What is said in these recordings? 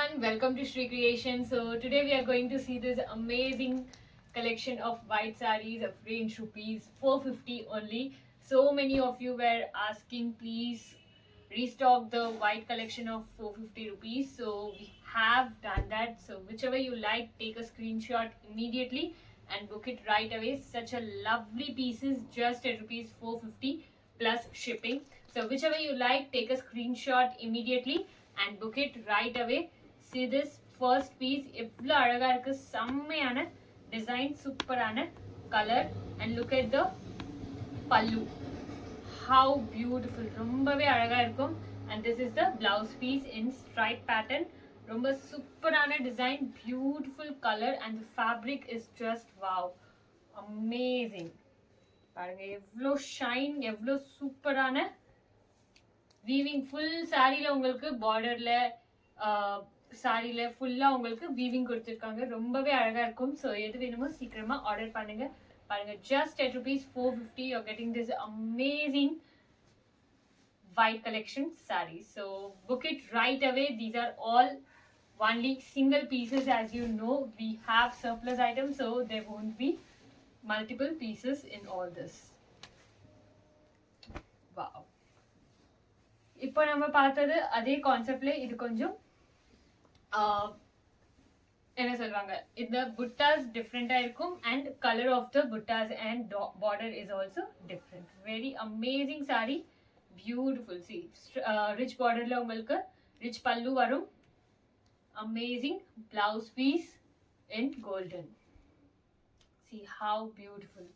everyone, welcome to Shri Creation. So today we are going to see this amazing collection of white sarees of range rupees 450 only. So many of you were asking, please restock the white collection of 450 rupees. So we have done that. So whichever you like, take a screenshot immediately and book it right away. Such a lovely pieces just at rupees 450 plus shipping. So whichever you like, take a screenshot immediately and book it right away. See this first piece, எவ்வளோ அழகா இருக்கு, செம்மையான design, சூப்பரான color, and look at the pallu. How beautiful, ரொம்பவே அழகா இருக்கும். And this is the blouse piece in stripe pattern. ரொம்ப சூப்பரான design, beautiful color, and the fabric is just wow, amazing. பாருங்க எவ்வளோ ஷைன், எவ்வளோ சூப்பரான வீவிங். ஃபுல் சாரியில் உங்களுக்கு பார்டரில் சாரியில் ஃபுல்லாக உங்களுக்கு வீவிங் கொடுத்துருக்காங்க. ரொம்பவே அழகாக இருக்கும். ஸோ எது வேணுமோ சீக்கிரமாக ஆர்டர் பண்ணுங்க. பாருங்க just at rupees 450 you're getting this amazing white collection sarees. So book it right away. These are all only single pieces. As you know, we have surplus items, so there won't be multiple pieces in all this. Wow. இப்போ நம்ம பார்த்தது அதே கான்செப்ட்ல இது கொஞ்சம் என்ன சொல்வாங்க, இந்த புட்டாஸ் டிஃப்ரெண்டா இருக்கும் and colour of the buttas and border is also different. Very amazing sari, beautiful. See rich பார்டர்ல உங்களுக்கு ரிச் பல்லு வரும். Amazing blouse piece in golden. See how beautiful.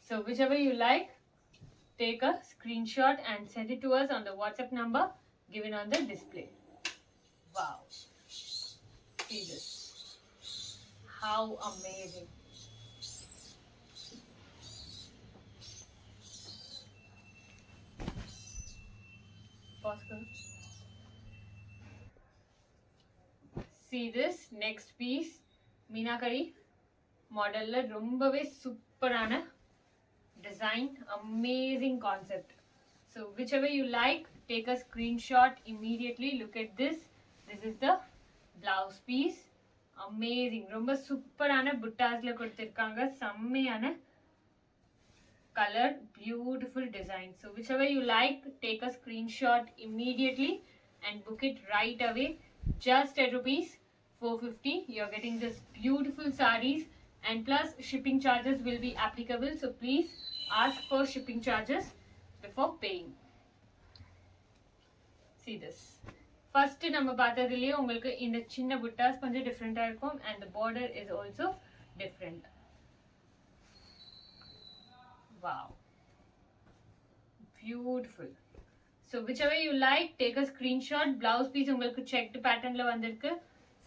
So whichever you like, take a screenshot and send it to us on the WhatsApp number given on the display. Wow. See this. How amazing. See this next piece, Meenakari மாடல்ல ரொம்பவே சூப்பரான design, amazing concept. So whichever you like, take a screenshot immediately. Look at this. This is the blouse piece. Amazing. ரொம்ப சூப்பரான புட்டாஸ்ல கொடுத்திருக்காங்க. செம்மையான colour, beautiful design. So whichever you like, take a screenshot immediately and book it right away. Just at rupees 450 you're getting this beautiful sarees, and plus shipping charges will be applicable, so please ask for shipping charges before paying. See this. First நம்ம பார்த்ததுலயே உங்களுக்கு இந்த சின்ன புட்டாஸ் கொஞ்சம் டிஃபரெண்டா இருக்கும் and the border is also different. Wow, beautiful. So whichever you like, take a screenshot. Blouse piece உங்களுக்கு checked patternல வந்திருக்கு.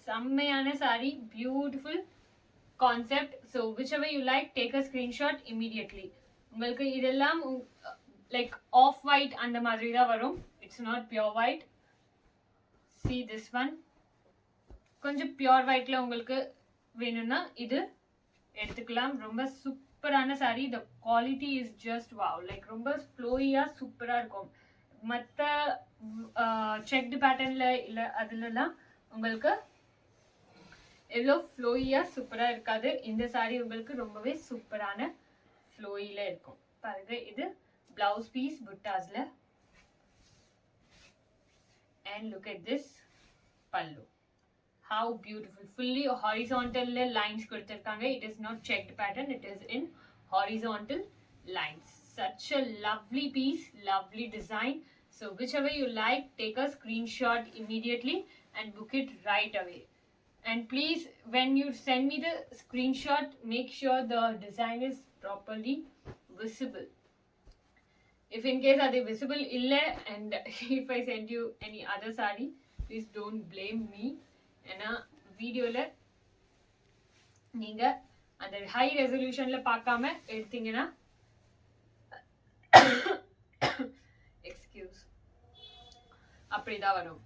செம்மையான sari, beautiful concept. So whichever you like, take a screenshot immediately. உங்களுக்கு இதெல்லாம் லைக் ஆஃப் ஒயிட் அந்த மாதிரி தான் வரும். It's not pure white. See this one. கொஞ்சம் பியோர் ஒயிட்ல உங்களுக்கு வேணும்னா இது எடுத்துக்கலாம். ரொம்ப சூப்பரான sorry. The quality is just wow. Like ரொம்ப ஃப்ளோயியா சூப்பரா இருக்கும். மற்ற செக்டு பேட்டர்ன்ல இல்லை அதுலலாம் உங்களுக்கு எவ்வளோ ஃப்ளோயியாக சூப்பராக இருக்காது. இந்த சாரி உங்களுக்கு ரொம்பவே சூப்பரான ஃப்ளோயில இருக்கும். பாருங்க இது பிளவுஸ் பீஸ் புட்டாஸ்ல. and look at this pallu. How beautiful. Fully horizontal lines கொடுத்திருக்காங்க. It is not checked pattern. It is in horizontal lines. Such a lovely piece, lovely design. So whichever you like, take a screenshot immediately and book it right away. And please, when you send me the screenshot, make sure the design is properly visible. If in case are they visible illa, and if I send you any other saree, please don't blame me. ஏன்னா வீடியோல நீங்க அந்த high ரெசல்யூஷன்ல பார்க்காம எடுத்தீங்கன்னா excuse அப்படிதான் வரும்.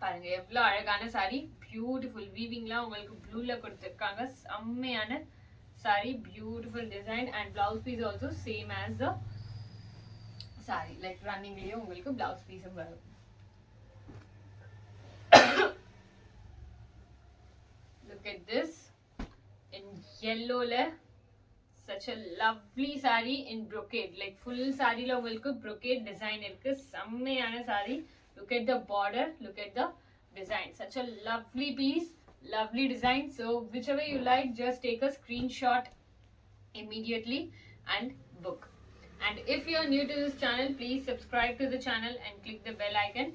பாருங்க எவ்வளோ அழகான சாரி, பியூட்டிஃபுல் வீவிங்லாம் உங்களுக்கு ப்ளூல கொடுத்துருக்காங்க. செம்மையான sari, beautiful design and blouse piece also same as the sari. Like ரன்னிங்லேயே உங்களுக்கு பிளவுஸ் பீஸும் வரும். Look at this in yellow le. Such a lovely saree in brocade. Like full saree la ungalku brocade design irukku. Sammayana saree. Look at the border. Look at the design. Such a lovely piece. Lovely design. So whichever you like, just take a screenshot immediately and book. And if you are new to this channel, please subscribe to the channel and click the bell icon.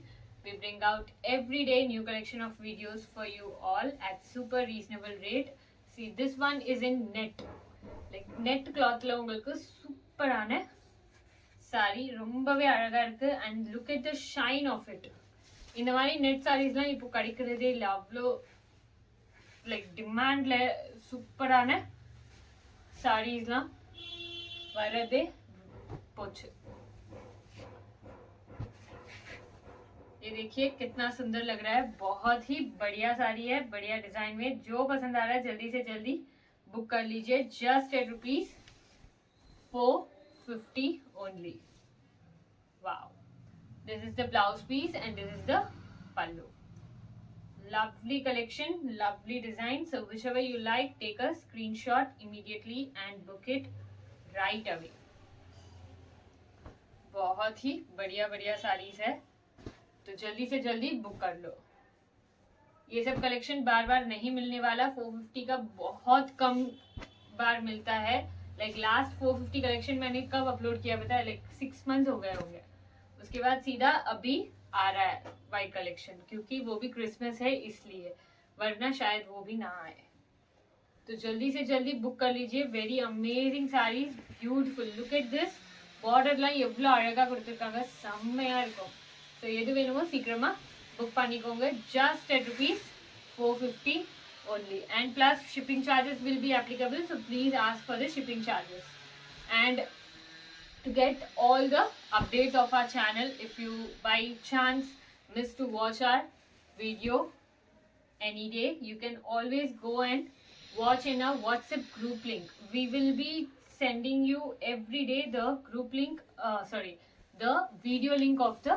We bring out every day new collection of videos for you all at super reasonable rate. See, this one is in net. Like net cloth la ungalku super ana saree rombave alaga irukku. And look at the shine of it. இந்த மாதிரி net sarees la ipo kadikkiradhe illa, avlo like demand la super ana sarees la varade pochu. ये देखिए कितना सुंदर लग रहा है. बहुत ही बढ़िया साड़ी है, बढ़िया डिजाइन में. जो पसंद आ रहा है जल्दी से जल्दी बुक कर लीजिए. Just at ₹450 only. Wow. This is the blouse piece and this is the pallu. Lovely collection, lovely design. So whichever you like, take a screenshot immediately and book it right away. बहुत ही बढ़िया बढ़िया साड़ीज है, तो जल्दी से जल्दी book कर लो. ये सब कलेक्शन बार बार नहीं मिलने वाला. 450 का बहुत कम बार मिलता है. लाइक लास्ट 450 कलेक्शन मैंने कब अपलोड किया पता है? लाइक 6 मंथ्स हो गए होंगे. उसके बाद सीधा अभी आ रहा है वाइट कलेक्शन, क्योंकि वो भी क्रिसमस है इसलिए, वरना शायद वो भी ना आए. तो जल्दी से जल्दी बुक कर लीजिए. Very amazing saris, beautiful. Look at this. பார்டர்லாம் எவ்வளோ அழகாக கொடுத்துருக்காங்க, செம்மையாக இருக்கும். ஸோ எது வேணுமோ சீக்கிரமாக புக் பண்ணிக்கோங்க. Just at ₹450 only. And plus shipping charges will be applicable, so please ask for the shipping charges. And to get all the updates of our channel, if you by chance miss to watch our video any day, you can always go and watch in our WhatsApp group link. We will be sending you every day the group link, the video link of the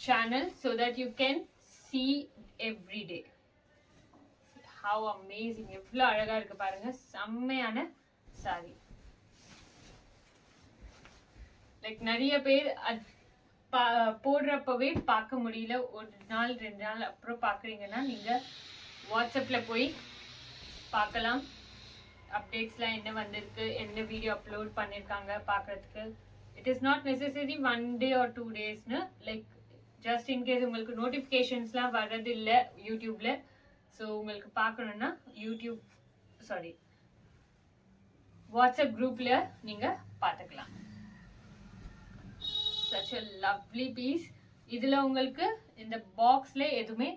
channel, so that you can see every day. How amazing. எவ்வளோ அழகா இருக்கு பாருங்க. செம்மையான sorry. Like நிறைய பேர் போடுறப்பவே பார்க்க முடியல, ஒரு நாள் 2 நாள் அப்புறம் பார்க்குறீங்கன்னா நீங்கள் வாட்ஸ்அப்பில் போய் பார்க்கலாம். அப்டேட்ஸ்லாம் என்ன வந்திருக்கு, என்ன வீடியோ அப்லோட் பண்ணியிருக்காங்க பார்க்குறதுக்கு. It is not necessary 1 day or 2 daysனு. லைக் ஜஸ்ட் இன்கேஸ் உங்களுக்கு நோட்டிஃபிகேஷன்ஸ்லாம் வர்றது இல்லை யூடியூப்ல, ஸோ உங்களுக்கு பார்க்கணுன்னா வாட்ஸ்அப் குரூப்ல நீங்க பார்த்துக்கலாம். such a lovely piece. இதுல உங்களுக்கு இந்த பாக்ஸ்ல எதுவுமே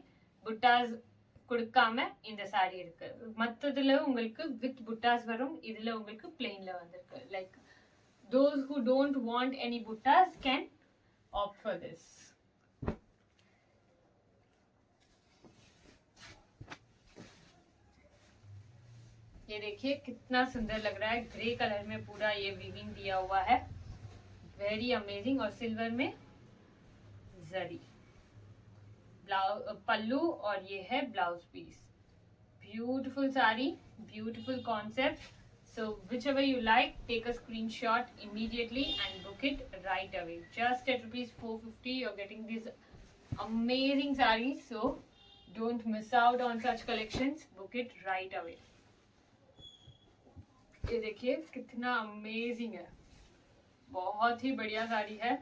புட்டாஸ் கொடுக்காம இந்த சாரி இருக்கு. மற்றதுல உங்களுக்கு வித் புட்டாஸ் வரும், இதுல உங்களுக்கு பிளெயின்ல வந்திருக்கு. Like those who don't want any buttas can opt for this. ये देखिए कितना सुंदर लग रहा है. ग्रे कलर में पूरा ये वीविंग दिया हुआ है. Very amazing. और सिल्वर में जरी. पल्लू और ये है blouse piece. Beautiful sari, beautiful concept. So whichever you like, take a screenshot immediately and book it right away. Just at ₹450, you're getting these amazing sarees. So don't miss out on such collections. Book it right away. ये देखिए कितना amazing है, बहुत ही बढ़िया साड़ी है.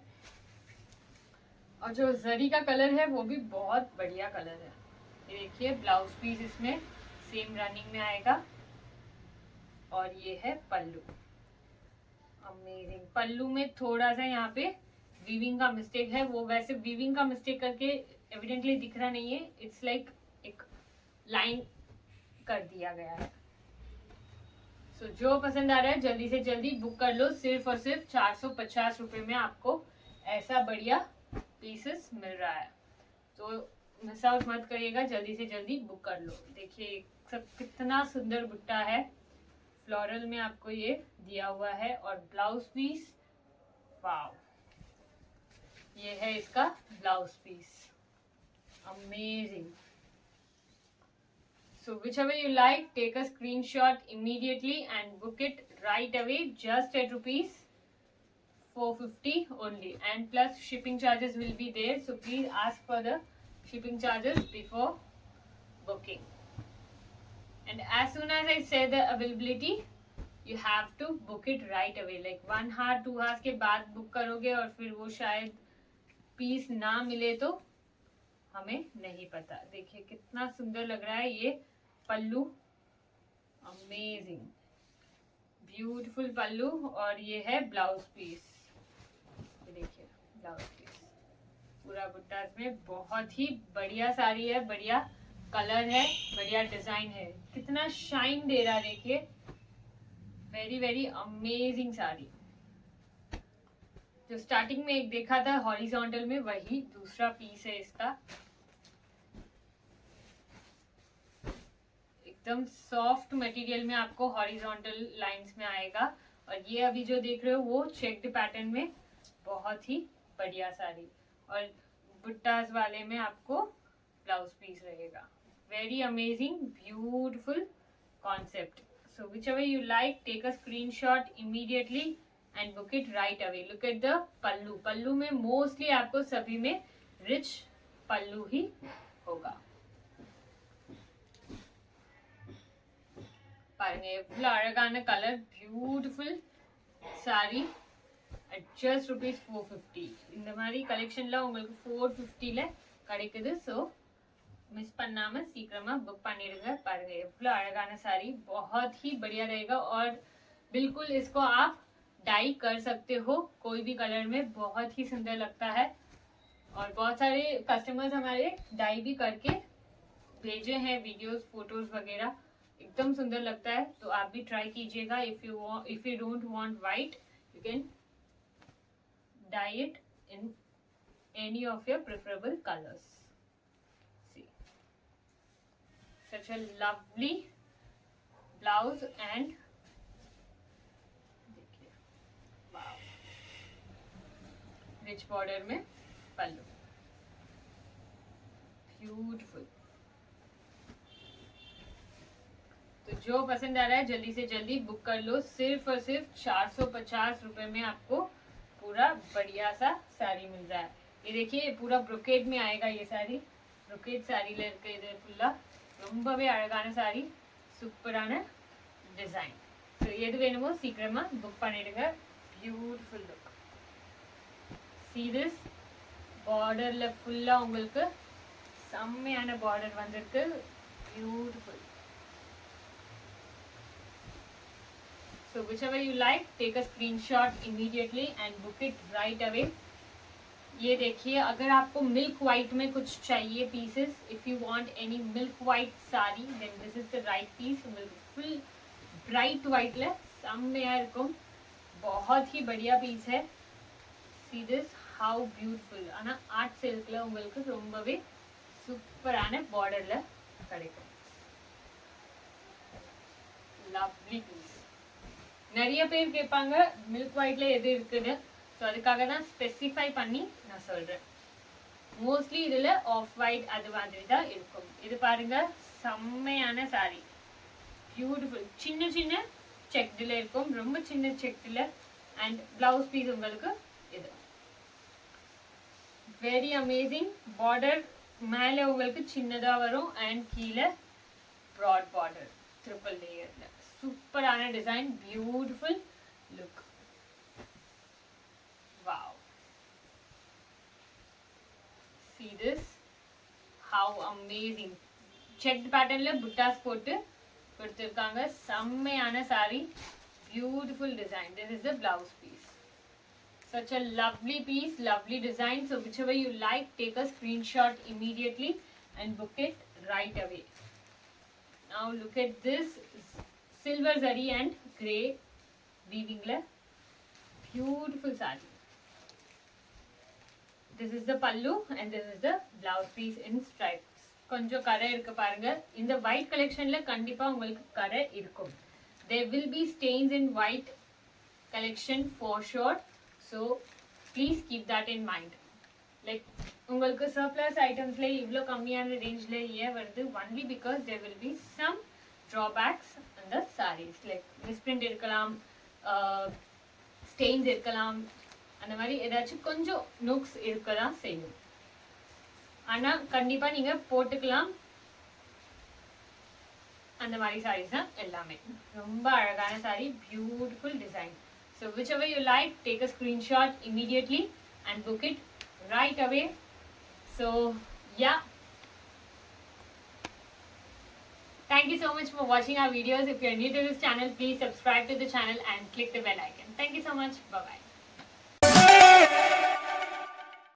और जो जरी का कलर है वो भी बहुत बढ़िया कलर है. ये देखिए ब्लाउज पीस इसमें सेम रनिंग में आएगा. और ये है पल्लू. अमेजिंग. पल्लू में थोड़ा सा यहाँ पे वीविंग का मिस्टेक है. वो वैसे वीविंग का मिस्टेक करके एविडेंटली दिख रहा नहीं है. इट्स लाइक एक लाइन कर दिया गया है. सो जो पसंद आ रहा है जल्दी से जल्दी बुक कर लो. सिर्फ और सिर्फ 450 रुपये में आपको ऐसा बढ़िया पीसेस मिल रहा है. तो मिस आउट मत करिएगा, जल्दी से जल्दी बुक कर लो. देखिए सब कितना सुंदर बुट्टा है. फ्लोरल में आपको ये दिया हुआ है. और ब्लाउज पीस, वाव, ये है इसका blouse piece. Amazing. So whichever you like, take a screenshot immediately and book it right away, just at rupees 450 only, and plus shipping charges will be there, so please ask for the shipping charges before booking. And as soon as I say the availability, you have to book it right away, like 1 hour 2 hours के बाद book करोगे और फिर वो शायद piece ना मिले तो हमें नहीं पता। देखिए कितना सुंदर लग रहा है ये पल्लू, अमेजिंग ब्यूटीफुल पल्लू, और ये है ब्लाउज पीस। देखिए ब्लाउज पीस पूरा बुट्टास में, बहुत ही बढ़िया साड़ी है, बढ़िया कलर है, बढ़िया डिजाइन है, कितना शाइन दे रहा है देखिए, वेरी वेरी अमेजिंग साड़ी। जो स्टार्टिंग में एक देखा था हॉरिजॉन्टल में, वही दूसरा पीस है इसका। एकदम सॉफ्ट मटेरियल में आपको हॉरिजॉन्टल लाइंस में आएगा, और ये अभी जो देख रहे हो वो चेक्ड पैटर्न में, बहुत ही बढ़िया साड़ी, और बुट्टास वाले में आपको ब्लाउज पीस रहेगा। Very amazing beautiful concept. So whichever you like, take a screenshot immediately and book it right away. Look at the पल्लू, पल्लू में मोस्टली आपको सभी में रिच पल्लू ही होगा। பாருங்க எவ்வளவு அழகான colour, beautiful sorry at just rupees 450. இந்த மாதிரி கலெக்ஷன்ல உங்களுக்கு 450ல கிடைக்குது, ஸோ मिस பண்ணாம சீக்கிரமா बुक பண்ணிடுங்க। பாருங்க எவ்வளவு அழகான साड़ी, बहुत ही बढ़िया रहेगा, और बिल्कुल इसको आप डाई कर सकते हो कोई भी कलर में, बहुत ही सुंदर लगता है, और बहुत सारे कस्टमर्स हमारे डाई भी करके भेजे हैं वीडियोस फोटोज वगैरह, एकदम सुंदर लगता है, तो आप भी ट्राई कीजिएगा। If you don't want white, you can dye it in any of your preferable colours. Such a lovely blouse and wow, rich border में पल्लू, ब्यूटीफुल। तो जो पसंद आ रहा है जल्दी से जल्दी बुक कर लो, सिर्फ और सिर्फ 450 रुपए में आपको पूरा बढ़िया सा साड़ी मिल रहा है। ये देखिए पूरा ब्रोकेड में आएगा ये साड़ी, ब्रोकेड साड़ी लेके इधर फुल्ला ரொம்பவே அழகான சாரி, சூப்பரான டிசைன்। ஸோ எது வேணுமோ சீக்கிரமா புக் பண்ணிடுங்க, பியூட்டிஃபுல் லுக்। see this பார்டர்ல ஃபுல்லா உங்களுக்கு செம்மையான பார்டர் வந்திருக்கு, beautiful. so whichever you like, take a screenshot immediately and book it right away। ये देखिए अगर आपको मिल्क वाइट में कुछ चाहिए pieces, if you want any milk white sari, then this is the right piece. Full bright वाइटல செம்மையா இருக்கும், बहुत ही बढ़िया पीस है। see this how beautiful, ஆனா ஆர்ட் சில்க்ல உங்களுக்கு ரொம்பவே சூப்பரான பார்டர்ல கிடைக்கும், லவ்லி பீஸ்। நிறைய பேர் கேட்பாங்க மில்க் வாய்ட்ல எது இருக்குன்னு, ஸோ அதுக்காக தான் ஸ்பெசிஃபை பண்ணி நான் சொல்கிறேன்। மோஸ்ட்லி இதில் ஆஃப் ஒயிட் அது மாதிரி தான் இருக்கும்। இது பாருங்க செம்மையான சாரி, பியூட்டிஃபுல், சின்ன சின்ன செக்டில் இருக்கும், ரொம்ப சின்ன செக்டில், அண்ட் பிளவுஸ் பீஸ் உங்களுக்கு இது வெரி அமேசிங்। பார்டர் மேலே உங்களுக்கு சின்னதாக வரும், அண்ட் கீழே ப்ராட் பார்டர் ட்ரிபிள் லேயரில், சூப்பரான design, beautiful look. wow, see this how amazing, checked pattern la buttas போட்டு கொடுத்திருக்காங்க, செம்மையான saree, beautiful design। this is the blouse piece, such a lovely piece, lovely design। so whichever you like, take a screenshot immediately and book it right away। now look at this silver zari and grey weaving la beautiful saree। this is the pallu and this is the blouse piece in stripes। கொஞ்சம் கரை இருக்கு பாருங்க, இந்த white collectionல கண்டிப்பா உங்களுக்கு கரை இருக்கும், there will be stains in white collection for sure, so please keep that in mind। like உங்களுக்கு சர்ப்ளஸ் ஐட்டம்ஸ்ல இவ்வளோ கம்மியான ரேஞ்சில் ஏன் வருது? Only because there will be some drawbacks அந்த சாரீஸ், லைக் மிஸ்பிரிண்ட் இருக்கலாம், ஸ்டெயின்ஸ் இருக்கலாம், அந்த மாதிரி ஏதாச்சும் கொஞ்சம் நுக்ஸ் இருக்க தான் செய்யும். ஆனால் கண்டிப்பாக நீங்கள் போட்டுக்கலாம். அந்த மாதிரி சாரீஸ் தான் எல்லாமே. ரொம்ப அழகான sari, beautiful design. So whichever you like, take a screenshot immediately and book it right away. So yeah, thank you so much for watching our videos. If you're new to this channel, please subscribe to the channel and click the bell icon. Thank you so much. Bye bye.